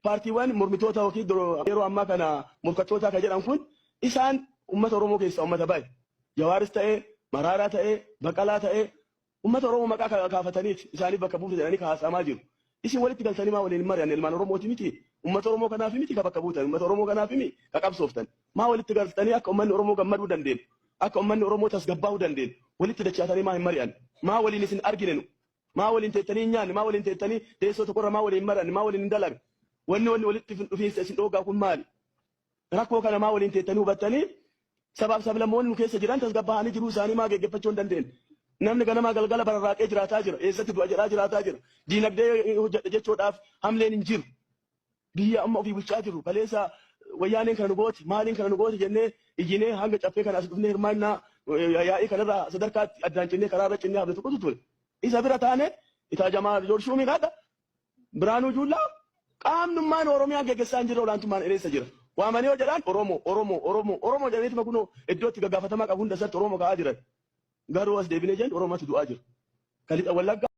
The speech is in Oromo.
paartiiwwan mormitoota yookiin yeroo ammaa kana morkattoota kan jedhan kun isaan uummata Oromoo keessaa uummata baay'ee Jawaaris ta'ee Maraaraa ta'ee Baqqalaa ta'ee uummata Oromoo maqaa kaafataniiti isaanii bakka buufte jedhanii kaasamaa jiru. Isin walitti galtanii maa waliin mari'an ilmaan Oromooti miti. Uummata Oromoo kanaaf miti ka bakka buutan uummata Oromoo kanaaf miti ka qabsooftan. Maa walitti galtanii akka uummanni Oromoo gammaduu dandeenyu akka uummanni Oromoo tasgabbaa'uu dandeenyu walitti dachaatanii maa hin mari'an. Maa waliin isin argine nu. Maa waliin teettanii nyaanni maa waliin teettanii teessoo tokkorra maa waliin mari'an maa waliin dalagan. Wanni walitti dhufiinsa isin dhoogaa kun maali? Rakkoo kana maa waliin teettanii hubattanii sabaaf sablammoonni nu keessa jiran tasgabbaa'anii jiruu isaanii maa geggeeffachuu hin dandeenye. Namni ganamaa galgala bararraaqee jiraataa jira. Eessatti du'a jedhaa jiraataa jira. Diinagdee hojjedha jechuudhaaf hamleen hin jiru. Biyya amma ofii bulchaa jiru. Kaleessa wayyaaneen kana nu gooti maaliin kana nu gooti jennee iyyinee hanga caffee kana as dhufnee hirmaannaa yaa'ii kanarraa sadarkaatti addaan cinnee karaarra cinnee hafne tokkotu ture. Isa bira taane itaajamaa Joorshuumii kadha. Biraanuu Juullaa qaamnummaan Oromiyaa geggeessaa hin jirre olaantummaan ereessa jira. Waamanii yoo jedhaan Oromoo jedhaniituma kunoo iddootti gaggaafatamaa qabu hunda isaatti Oromoo ka'aa jiran. Garuu as deebinee jennu Oromootu du'aa jira. Kalixa Wallaggaa